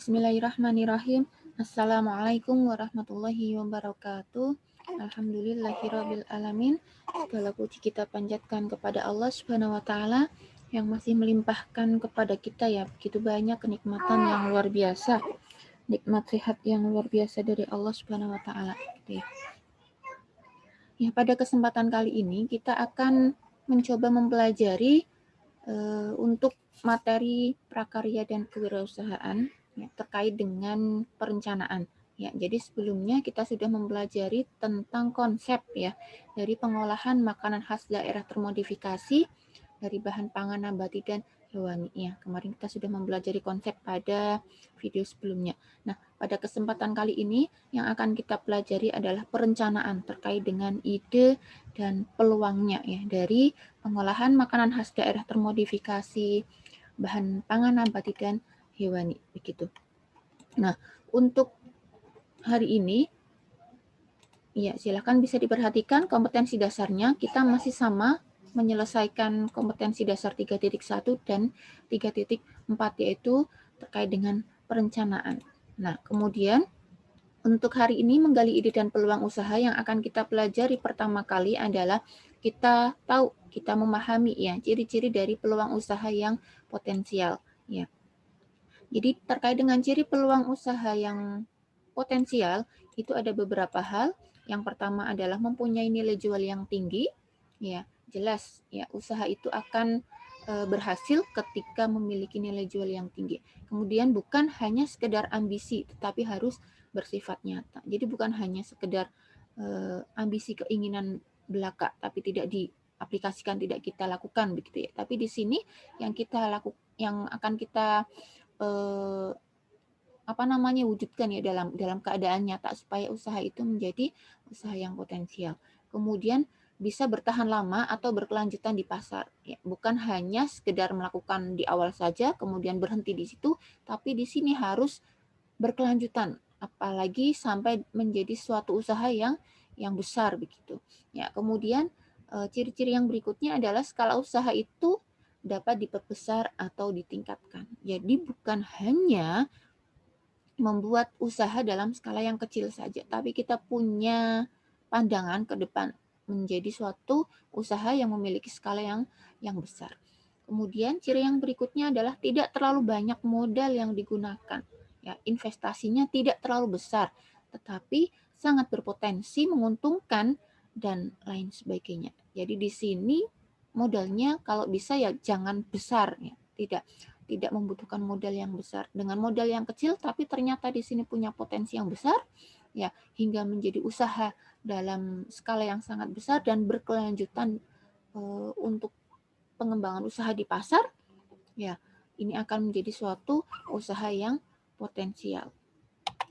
Bismillahirrahmanirrahim. Assalamualaikum warahmatullahi wabarakatuh. Alhamdulillahirabbil alamin. Segala puji kita panjatkan kepada Allah Subhanahu wa taala yang masih melimpahkan kepada kita ya begitu banyak kenikmatan yang luar biasa. Nikmat sehat yang luar biasa dari Allah Subhanahu wa taala gitu ya. Ya, pada kesempatan kali ini kita akan mencoba mempelajari untuk materi prakarya dan kewirausahaan ya, terkait dengan perencanaan. Ya, jadi sebelumnya kita sudah mempelajari tentang konsep ya dari pengolahan makanan khas daerah termodifikasi dari bahan pangan nabati dan hewani. Ya, kemarin kita sudah mempelajari konsep pada video sebelumnya. Nah, pada kesempatan kali ini yang akan kita pelajari adalah perencanaan terkait dengan ide dan peluangnya ya dari pengolahan makanan khas daerah termodifikasi bahan pangan nabati dan hewani begitu. Nah, untuk hari ini ya silakan bisa diperhatikan kompetensi dasarnya kita masih sama menyelesaikan kompetensi dasar 3.1 dan 3.4 yaitu terkait dengan perencanaan. Nah, kemudian untuk hari ini menggali ide dan peluang usaha yang akan kita pelajari pertama kali adalah kita tahu, kita memahami ya ciri-ciri dari peluang usaha yang potensial ya. Jadi terkait dengan ciri peluang usaha yang potensial itu ada beberapa hal. Yang pertama adalah mempunyai nilai jual yang tinggi. Ya, jelas ya usaha itu akan berhasil ketika memiliki nilai jual yang tinggi. Kemudian bukan hanya sekedar ambisi tetapi harus bersifat nyata. Jadi bukan hanya sekedar ambisi keinginan belaka tapi tidak diaplikasikan, tidak kita lakukan begitu ya. Tapi di sini yang kita lakukan yang akan kita wujudkan ya dalam keadaan nyata supaya usaha itu menjadi usaha yang potensial. Kemudian bisa bertahan lama atau berkelanjutan di pasar. Ya, bukan hanya sekedar melakukan di awal saja kemudian berhenti di situ, tapi di sini harus berkelanjutan, apalagi sampai menjadi suatu usaha yang besar begitu. Ya, kemudian ciri-ciri yang berikutnya adalah skala usaha itu dapat diperbesar atau ditingkatkan. Jadi bukan hanya membuat usaha dalam skala yang kecil saja, tapi kita punya pandangan ke depan menjadi suatu usaha yang memiliki skala yang besar. Kemudian ciri yang berikutnya adalah tidak terlalu banyak modal yang digunakan. Ya, investasinya tidak terlalu besar, tetapi sangat berpotensi menguntungkan dan lain sebagainya. Jadi di sini modalnya kalau bisa ya jangan besar ya, tidak membutuhkan modal yang besar. Dengan modal yang kecil tapi ternyata di sini punya potensi yang besar ya hingga menjadi usaha dalam skala yang sangat besar dan berkelanjutan untuk pengembangan usaha di pasar ya ini akan menjadi suatu usaha yang potensial.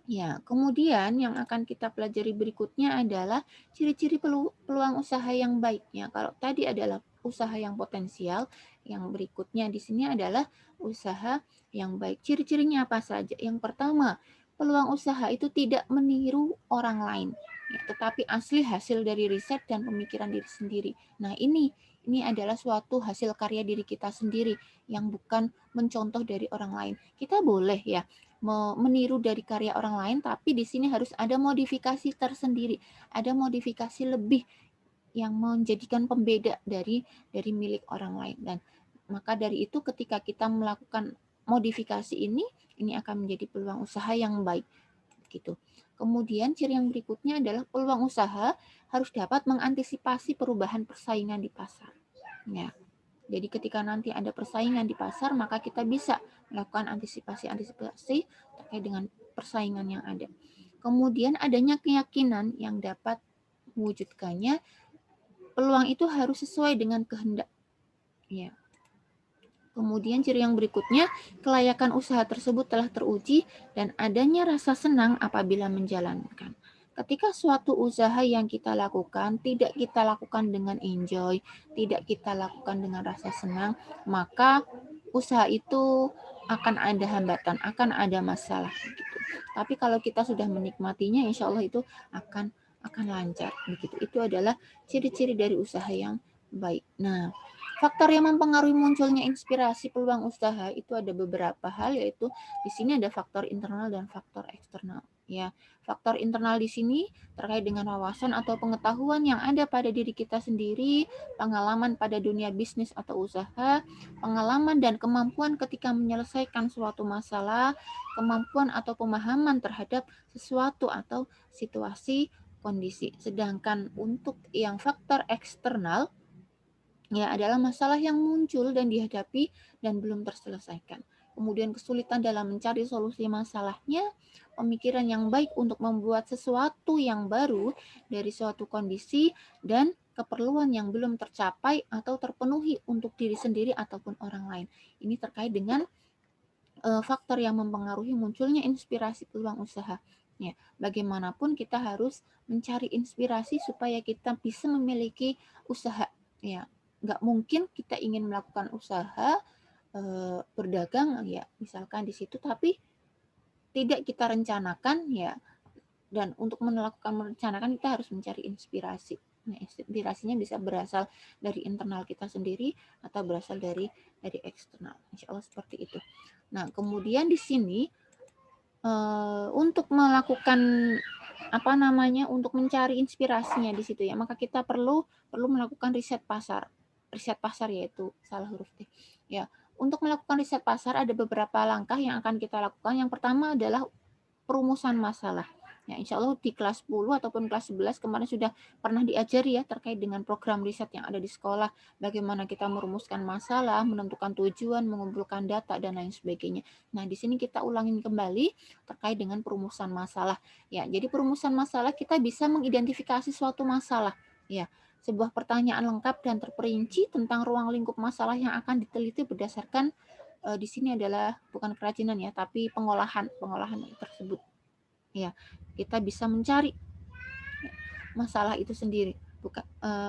Ya, kemudian yang akan kita pelajari berikutnya adalah ciri-ciri peluang usaha yang baik. Ya, kalau tadi adalah usaha yang potensial, yang berikutnya di sini adalah usaha yang baik. Ciri-cirinya apa saja? Yang pertama, peluang usaha itu tidak meniru orang lain, ya, tetapi asli hasil dari riset dan pemikiran diri sendiri. Nah, ini adalah suatu hasil karya diri kita sendiri yang bukan mencontoh dari orang lain. Kita boleh ya meniru dari karya orang lain, tapi di sini harus ada modifikasi tersendiri, ada modifikasi lebih yang menjadikan pembeda dari milik orang lain. Dan maka dari itu ketika kita melakukan modifikasi ini akan menjadi peluang usaha yang baik gitu. Kemudian ciri yang berikutnya adalah peluang usaha harus dapat mengantisipasi perubahan persaingan di pasar. Ya. Jadi ketika nanti ada persaingan di pasar, maka kita bisa melakukan antisipasi terkait dengan persaingan yang ada. Kemudian adanya keyakinan yang dapat mewujudkannya, peluang itu harus sesuai dengan kehendak. Ya. Kemudian ciri yang berikutnya, kelayakan usaha tersebut telah teruji dan adanya rasa senang apabila menjalankan. Ketika suatu usaha yang kita lakukan tidak kita lakukan dengan enjoy, tidak kita lakukan dengan rasa senang, maka usaha itu akan ada hambatan, akan ada masalah gitu. Tapi kalau kita sudah menikmatinya, insya Allah itu akan lancar begitu. Itu adalah ciri-ciri dari usaha yang baik. Nah, faktor yang mempengaruhi munculnya inspirasi peluang usaha itu ada beberapa hal, yaitu di sini ada faktor internal dan faktor eksternal. Ya, faktor internal di sini terkait dengan wawasan atau pengetahuan yang ada pada diri kita sendiri, pengalaman pada dunia bisnis atau usaha, pengalaman dan kemampuan ketika menyelesaikan suatu masalah, kemampuan atau pemahaman terhadap sesuatu atau situasi kondisi. Sedangkan untuk yang faktor eksternal ya adalah masalah yang muncul dan dihadapi dan belum terselesaikan. Kemudian kesulitan dalam mencari solusi masalahnya, pemikiran yang baik untuk membuat sesuatu yang baru dari suatu kondisi, dan keperluan yang belum tercapai atau terpenuhi untuk diri sendiri ataupun orang lain. Ini terkait dengan faktor yang mempengaruhi munculnya inspirasi peluang usaha. Ya, bagaimanapun kita harus mencari inspirasi supaya kita bisa memiliki usaha. Ya, nggak mungkin kita ingin melakukan usaha berdagang ya misalkan di situ tapi tidak kita rencanakan ya, dan untuk melakukan merencanakan kita harus mencari inspirasi. Nah, inspirasinya bisa berasal dari internal kita sendiri atau berasal dari eksternal. Insya Allah seperti itu. Nah, kemudian di sini untuk melakukan untuk mencari inspirasinya di situ ya, maka kita perlu melakukan riset pasar. Riset pasar yaitu salah huruf T. Ya, untuk melakukan riset pasar ada beberapa langkah yang akan kita lakukan. Yang pertama adalah perumusan masalah. Ya, insya Allah di kelas 10 ataupun kelas 11 kemarin sudah pernah diajari ya terkait dengan program riset yang ada di sekolah, bagaimana kita merumuskan masalah, menentukan tujuan, mengumpulkan data, dan lain sebagainya. Nah, di sini kita ulangin kembali terkait dengan perumusan masalah. Ya, jadi perumusan masalah kita bisa mengidentifikasi suatu masalah. Ya, sebuah pertanyaan lengkap dan terperinci tentang ruang lingkup masalah yang akan diteliti berdasarkan di sini adalah bukan kerajinan ya, tapi pengolahan tersebut. Ya, kita bisa mencari masalah itu sendiri.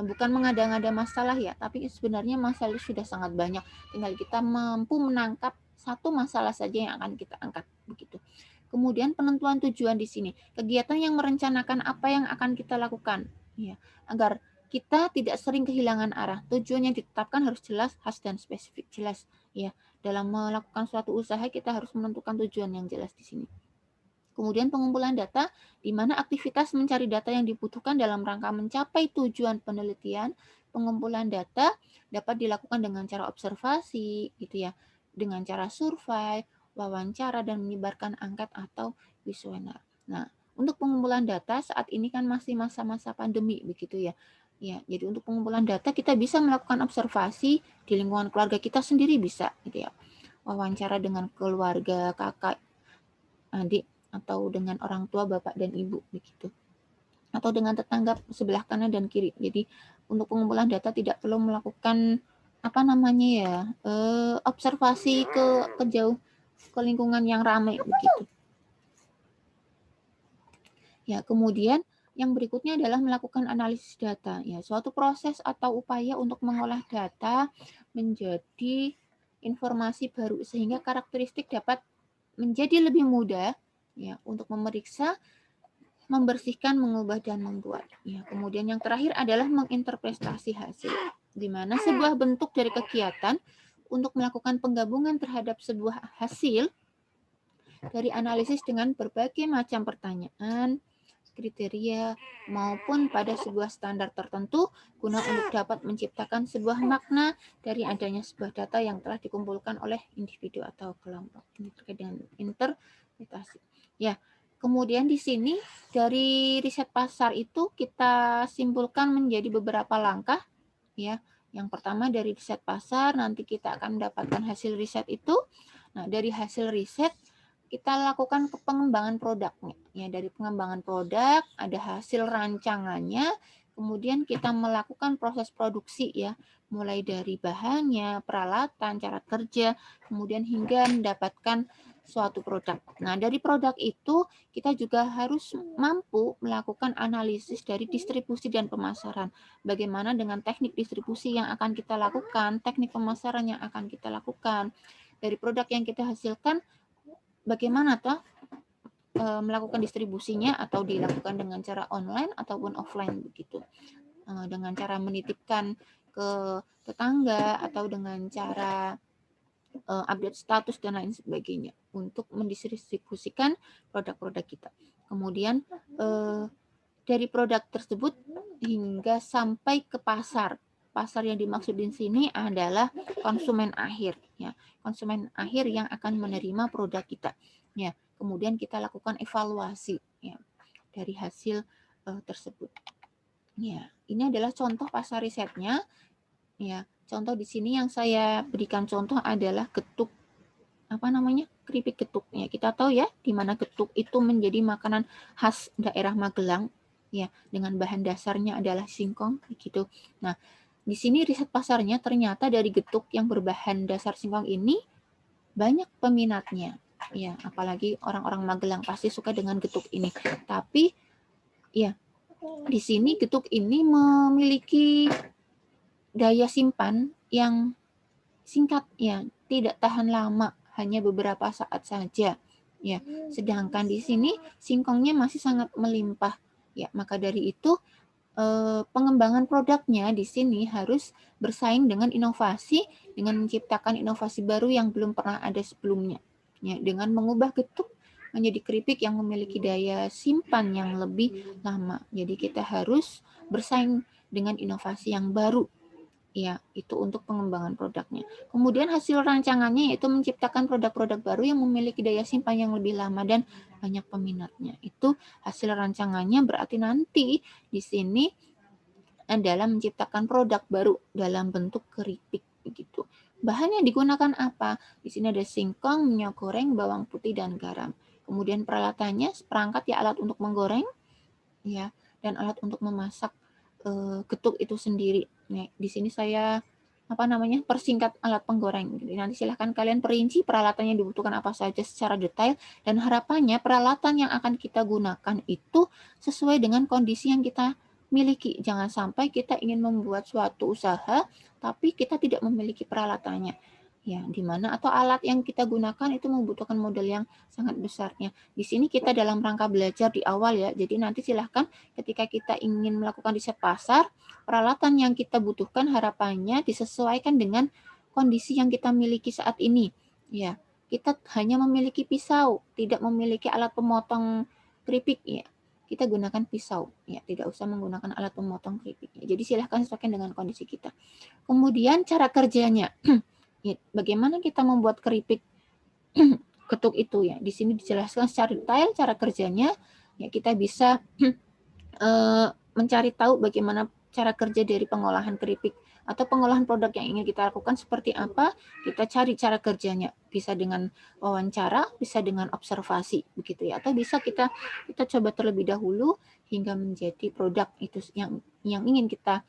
Bukan mengada-ngada masalah ya, tapi sebenarnya masalah sudah sangat banyak. Tinggal kita mampu menangkap satu masalah saja yang akan kita angkat begitu. Kemudian penentuan tujuan di sini, kegiatan yang merencanakan apa yang akan kita lakukan, ya, agar kita tidak sering kehilangan arah. Tujuan yang ditetapkan harus jelas, khas dan spesifik. Jelas, ya. Dalam melakukan suatu usaha kita harus menentukan tujuan yang jelas di sini. Kemudian pengumpulan data, di mana aktivitas mencari data yang dibutuhkan dalam rangka mencapai tujuan penelitian. Pengumpulan data dapat dilakukan dengan cara observasi, gitu ya, dengan cara survei, wawancara, dan menyebarkan angket atau kuesioner. Nah, untuk pengumpulan data saat ini kan masih masa-masa pandemi, begitu ya. Ya, jadi untuk pengumpulan data kita bisa melakukan observasi di lingkungan keluarga kita sendiri bisa, gitu ya. Wawancara dengan keluarga, kakak, adik, atau dengan orang tua bapak dan ibu begitu, atau dengan tetangga sebelah kanan dan kiri. Jadi untuk pengumpulan data tidak perlu melakukan observasi ke jauh, ke lingkungan yang ramai begitu ya. Kemudian yang berikutnya adalah melakukan analisis data ya, suatu proses atau upaya untuk mengolah data menjadi informasi baru sehingga karakteristik dapat menjadi lebih mudah ya untuk memeriksa, membersihkan, mengubah, dan membuat. Ya, kemudian yang terakhir adalah menginterpretasi hasil, di mana sebuah bentuk dari kegiatan untuk melakukan penggabungan terhadap sebuah hasil dari analisis dengan berbagai macam pertanyaan, kriteria, maupun pada sebuah standar tertentu guna untuk dapat menciptakan sebuah makna dari adanya sebuah data yang telah dikumpulkan oleh individu atau kelompok. Ini terkait dengan interpretasi. Ya, kemudian di sini dari riset pasar itu kita simpulkan menjadi beberapa langkah ya. Yang pertama dari riset pasar nanti kita akan mendapatkan hasil riset itu. Nah, dari hasil riset kita lakukan ke pengembangan produknya. Ya, dari pengembangan produk ada hasil rancangannya, kemudian kita melakukan proses produksi ya, mulai dari bahannya, peralatan, cara kerja, kemudian hingga mendapatkan suatu produk. Nah, dari produk itu kita juga harus mampu melakukan analisis dari distribusi dan pemasaran. Bagaimana dengan teknik distribusi yang akan kita lakukan, teknik pemasaran yang akan kita lakukan. Dari produk yang kita hasilkan, bagaimana toh melakukan distribusinya, atau dilakukan dengan cara online ataupun offline begitu. Dengan cara menitipkan ke tetangga atau dengan cara update status dan lain sebagainya untuk mendistribusikan produk-produk kita. Kemudian dari produk tersebut hingga sampai ke pasar. Pasar yang dimaksud di sini adalah konsumen akhir, ya. Konsumen akhir yang akan menerima produk kita. Ya, kemudian kita lakukan evaluasi, ya, dari hasil tersebut. Ya, ini adalah contoh pasar risetnya. Ya, contoh di sini yang saya berikan contoh adalah getuk, keripik getuk. Ya, kita tahu ya, di mana getuk itu menjadi makanan khas daerah Magelang, ya, dengan bahan dasarnya adalah singkong, begitu. Nah, di sini riset pasarnya ternyata dari getuk yang berbahan dasar singkong ini banyak peminatnya. Ya, apalagi orang-orang Magelang pasti suka dengan getuk ini. Tapi ya, di sini getuk ini memiliki daya simpan yang singkat, ya, tidak tahan lama, hanya beberapa saat saja. Ya, sedangkan di sini singkongnya masih sangat melimpah. Ya, maka dari itu pengembangan produknya di sini harus bersaing dengan inovasi, dengan menciptakan inovasi baru yang belum pernah ada sebelumnya. Ya, dengan mengubah getuk menjadi keripik yang memiliki daya simpan yang lebih lama. Jadi kita harus bersaing dengan inovasi yang baru. Ya, itu untuk pengembangan produknya. Kemudian hasil rancangannya yaitu menciptakan produk-produk baru yang memiliki daya simpan yang lebih lama dan banyak peminatnya. Itu hasil rancangannya, berarti nanti di sini adalah menciptakan produk baru dalam bentuk keripik begitu. Bahan yang digunakan apa? Di sini ada singkong, minyak goreng, bawang putih dan garam. Kemudian peralatannya seperangkat ya alat untuk menggoreng, ya, dan alat untuk memasak getuk itu sendiri. Nah, di sini saya persingkat alat penggoreng. Jadi nanti silahkan kalian perinci peralatan yang dibutuhkan apa saja secara detail, dan harapannya peralatan yang akan kita gunakan itu sesuai dengan kondisi yang kita miliki. Jangan sampai kita ingin membuat suatu usaha tapi kita tidak memiliki peralatannya. Ya, di mana atau alat yang kita gunakan itu membutuhkan modal yang sangat besarnya. Di sini kita dalam rangka belajar di awal, ya. Jadi nanti silahkan ketika kita ingin melakukan riset pasar, peralatan yang kita butuhkan harapannya disesuaikan dengan kondisi yang kita miliki saat ini. Ya, kita hanya memiliki pisau, tidak memiliki alat pemotong keripik, ya. Kita gunakan pisau, ya, tidak usah menggunakan alat pemotong keripik. Ya. Jadi silahkan sesuaikan dengan kondisi kita. Kemudian cara kerjanya. Ya, bagaimana kita membuat keripik getuk itu, ya. Di sini dijelaskan secara detail cara kerjanya. Ya, kita bisa mencari tahu bagaimana cara kerja dari pengolahan keripik atau pengolahan produk yang ingin kita lakukan seperti apa. Kita cari cara kerjanya, bisa dengan wawancara, bisa dengan observasi begitu, ya, atau bisa kita coba terlebih dahulu hingga menjadi produk itu yang ingin kita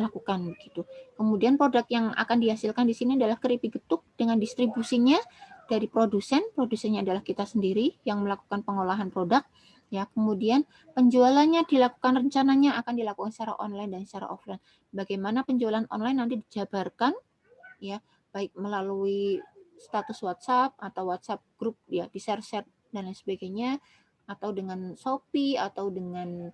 lakukan begitu. Kemudian produk yang akan dihasilkan di sini adalah keripik getuk dengan distribusinya dari produsen. Produsennya adalah kita sendiri yang melakukan pengolahan produk. Ya, kemudian penjualannya rencananya akan dilakukan secara online dan secara offline. Bagaimana penjualan online nanti dijabarkan, ya, baik melalui status WhatsApp atau WhatsApp grup, ya, di share-share dan lain sebagainya, atau dengan Shopee atau dengan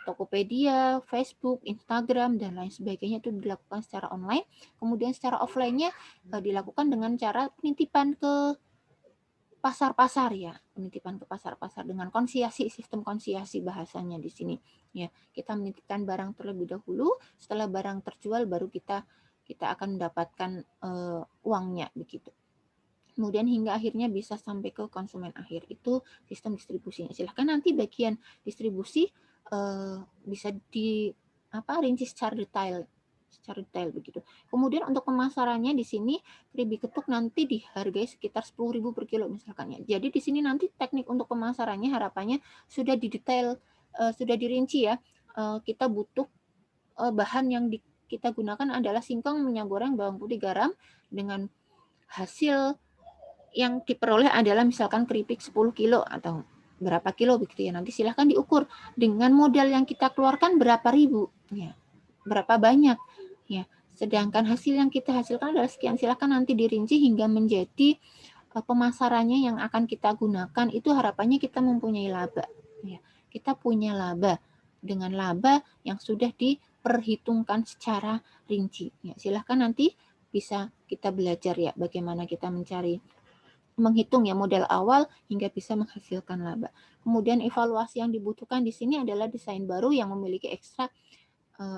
Tokopedia, Facebook, Instagram, dan lain sebagainya itu dilakukan secara online. Kemudian secara offline-nya dilakukan dengan cara penitipan ke pasar-pasar, ya, penitipan ke pasar-pasar dengan konsiasi, sistem konsiasi bahasanya di sini. Ya, kita menitipkan barang terlebih dahulu, setelah barang terjual baru kita akan mendapatkan uangnya begitu. Kemudian hingga akhirnya bisa sampai ke konsumen akhir. Itu sistem distribusinya. Silahkan nanti bagian distribusi bisa rinci secara detail begitu. Kemudian untuk pemasarannya di sini keripik getuk nanti dihargai sekitar 10.000 per kilo misalkan, ya. Jadi di sini nanti teknik untuk pemasarannya harapannya sudah didetail, sudah dirinci, ya. Kita butuh bahan yang kita gunakan adalah singkong, minyak goreng, bawang putih, garam, dengan hasil yang diperoleh adalah misalkan keripik 10 kilo atau berapa kilo begitu, ya. Nanti silahkan diukur dengan modal yang kita keluarkan berapa ribu, ya, berapa banyak, ya. Sedangkan hasil yang kita hasilkan adalah sekian. Silahkan nanti dirinci hingga menjadi pemasarannya yang akan kita gunakan. Itu harapannya kita mempunyai laba, ya. Kita punya laba dengan laba yang sudah perhitungkan secara rinci. Ya, silahkan nanti bisa kita belajar ya bagaimana kita menghitung ya modal awal hingga bisa menghasilkan laba. Kemudian evaluasi yang dibutuhkan di sini adalah desain baru yang memiliki ekstra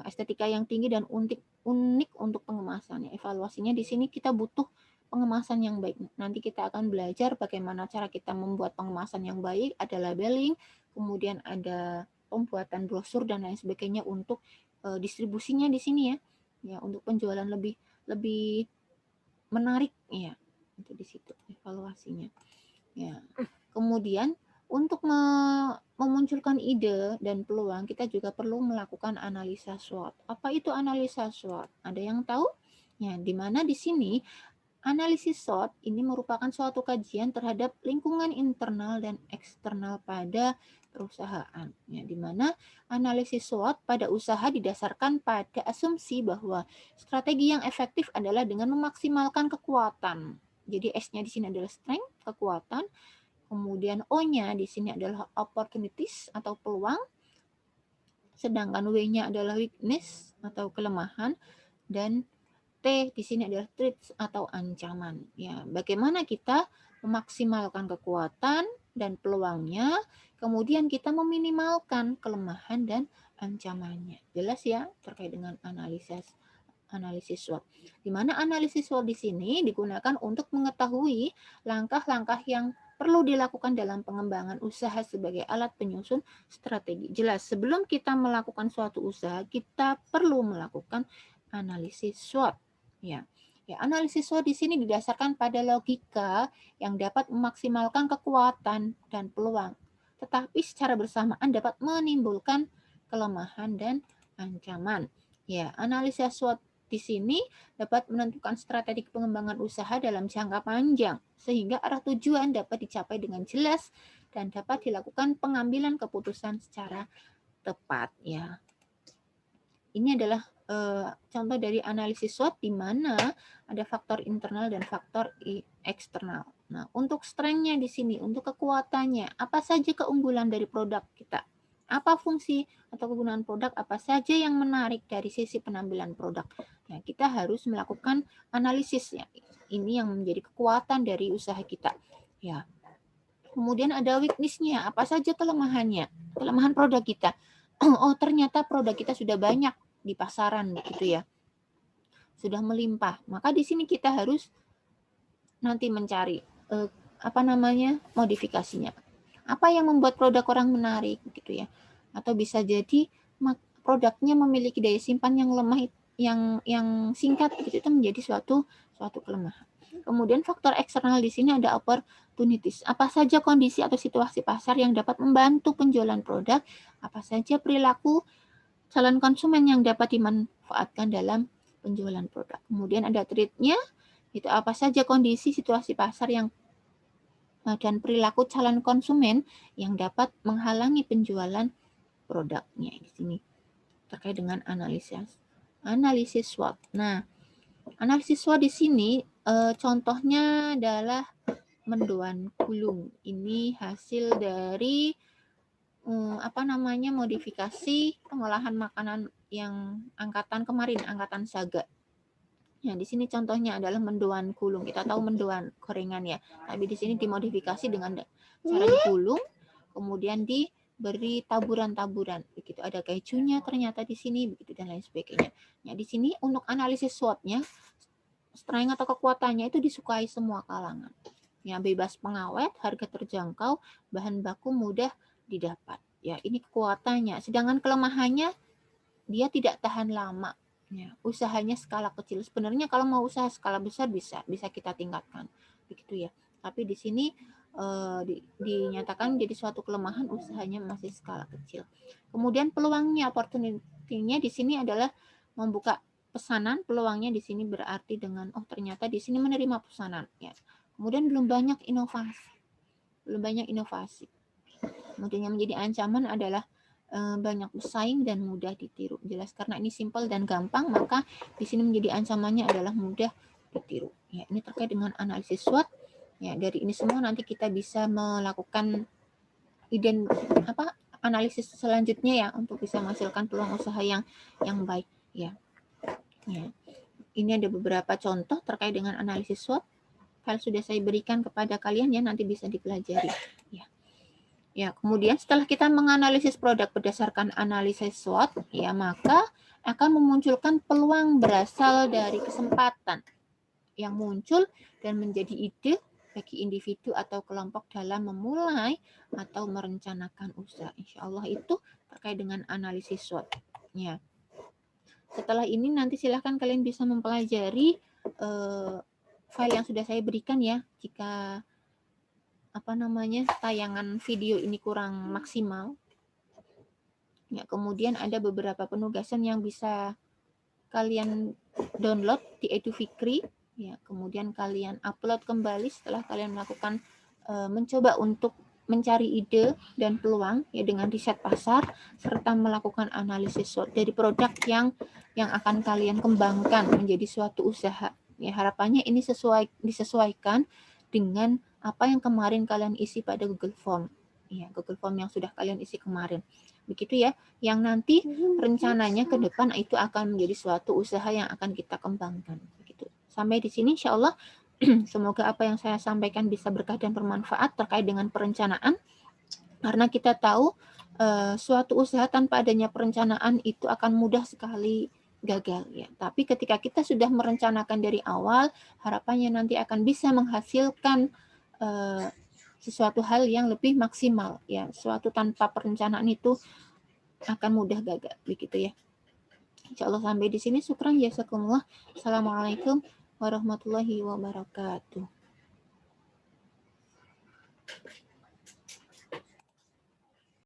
estetika yang tinggi dan unik untuk pengemasannya. Evaluasinya di sini kita butuh pengemasan yang baik. Nanti kita akan belajar bagaimana cara kita membuat pengemasan yang baik, ada labeling, kemudian ada pembuatan brosur dan lain sebagainya untuk distribusinya di sini ya. Ya, untuk penjualan lebih menarik ya. Itu di situ evaluasinya. Ya. Kemudian untuk memunculkan ide dan peluang, kita juga perlu melakukan analisa SWOT. Apa itu analisa SWOT? Ada yang tahu? Ya, di mana di sini analisis SWOT ini merupakan suatu kajian terhadap lingkungan internal dan eksternal pada perusahaan. Ya, di mana analisis SWOT pada usaha didasarkan pada asumsi bahwa strategi yang efektif adalah dengan memaksimalkan kekuatan. Jadi S-nya di sini adalah strength, kekuatan. Kemudian O-nya di sini adalah opportunities atau peluang, sedangkan W-nya adalah weakness atau kelemahan, dan T di sini adalah threats atau ancaman. Ya, bagaimana kita memaksimalkan kekuatan dan peluangnya, kemudian kita meminimalkan kelemahan dan ancamannya. Jelas ya terkait dengan analisis SWOT. Di mana analisis SWOT di sini digunakan untuk mengetahui langkah-langkah yang perlu dilakukan dalam pengembangan usaha sebagai alat penyusun strategi. Jelas, sebelum kita melakukan suatu usaha, kita perlu melakukan analisis SWOT. Ya, analisis SWOT di sini didasarkan pada logika yang dapat memaksimalkan kekuatan dan peluang, tetapi secara bersamaan dapat menimbulkan kelemahan dan ancaman. Ya, analisis SWOT di sini dapat menentukan strategi pengembangan usaha dalam jangka panjang, sehingga arah tujuan dapat dicapai dengan jelas dan dapat dilakukan pengambilan keputusan secara tepat. Ya, ini adalah contoh dari analisis SWOT di mana ada faktor internal dan faktor eksternal. Nah, untuk strength-nya di sini, untuk kekuatannya, apa saja keunggulan dari produk kita? Apa fungsi atau kegunaan produk, apa saja yang menarik dari sisi penampilan produk. Nah, kita harus melakukan analisis ya. Ini yang menjadi kekuatan dari usaha kita. Ya. Kemudian ada weakness-nya, apa saja kelemahannya? Kelemahan produk kita. Oh, ternyata produk kita sudah banyak di pasaran gitu ya. Sudah melimpah. Maka di sini kita harus nanti mencari modifikasinya. Apa yang membuat produk orang menarik gitu ya. Atau bisa jadi produknya memiliki daya simpan yang lemah, yang singkat gitu, itu menjadi suatu kelemahan. Kemudian faktor eksternal di sini ada opportunities. Apa saja kondisi atau situasi pasar yang dapat membantu penjualan produk, apa saja perilaku calon konsumen yang dapat dimanfaatkan dalam penjualan produk. Kemudian ada threat-nya, itu apa saja kondisi situasi pasar yang dan perilaku calon konsumen yang dapat menghalangi penjualan produknya di sini terkait dengan analisis SWOT. Nah, analisis SWOT di sini contohnya adalah mendoan gulung. Ini hasil dari modifikasi pengolahan makanan yang angkatan kemarin, angkatan Saga. Ya, di sini contohnya adalah mendoan gulung. Kita tahu mendoan gorengan ya, tapi di sini dimodifikasi dengan cara digulung, kemudian diberi taburan-taburan. Begitu ada kejunya ternyata di sini, begitu dan lain sebagainya. Ya, di sini untuk analisis SWOT-nya, strength atau kekuatannya itu disukai semua kalangan. Ya, bebas pengawet, harga terjangkau, bahan baku mudah didapat. Ya, ini kekuatannya. Sedangkan kelemahannya, dia tidak tahan lama. Ya, usahanya skala kecil. Sebenarnya kalau mau usaha skala besar bisa kita tingkatkan, begitu ya. Tapi di sini dinyatakan jadi suatu kelemahan, usahanya masih skala kecil. Kemudian peluangnya, opportunity-nya di sini adalah membuka pesanan. Peluangnya di sini berarti dengan ternyata di sini menerima pesanan. Ya. Kemudian belum banyak inovasi. Kemudian yang menjadi ancaman adalah banyak bersaing dan mudah ditiru. Jelas karena ini simpel dan gampang, maka di sini menjadi ancamannya adalah mudah ditiru. Ya, ini terkait dengan analisis SWOT. Ya, dari ini semua nanti kita bisa melakukan analisis selanjutnya ya untuk bisa menghasilkan peluang usaha yang baik ya. Ya. Ini ada beberapa contoh terkait dengan analisis SWOT. File sudah saya berikan kepada kalian ya, nanti bisa dipelajari ya. Ya, kemudian setelah kita menganalisis produk berdasarkan analisis SWOT, ya maka akan memunculkan peluang berasal dari kesempatan yang muncul dan menjadi ide bagi individu atau kelompok dalam memulai atau merencanakan usaha. Insya Allah itu terkait dengan analisis SWOT. Ya. Setelah ini nanti silahkan kalian bisa mempelajari file yang sudah saya berikan ya. Jika tayangan video ini kurang maksimal, ya kemudian ada beberapa penugasan yang bisa kalian download di EduFikri, ya kemudian kalian upload kembali setelah kalian melakukan mencoba untuk mencari ide dan peluang ya dengan riset pasar serta melakukan analisis SWOT dari produk yang akan kalian kembangkan menjadi suatu usaha. Ya harapannya ini disesuaikan dengan apa yang kemarin kalian isi pada Google Form. Ya, Google Form yang sudah kalian isi kemarin. Begitu ya, yang nanti rencananya ke depan itu akan menjadi suatu usaha yang akan kita kembangkan. Begitu. Sampai di sini insya Allah semoga apa yang saya sampaikan bisa berkah dan bermanfaat terkait dengan perencanaan. Karena kita tahu suatu usaha tanpa adanya perencanaan itu akan mudah sekali gagal ya. Tapi ketika kita sudah merencanakan dari awal, harapannya nanti akan bisa menghasilkan sesuatu hal yang lebih maksimal ya. Suatu tanpa perencanaan itu akan mudah gagal begitu ya. Insya Allah sampai di sini. Syukran jazakumullah. Assalamualaikum warahmatullahi wabarakatuh.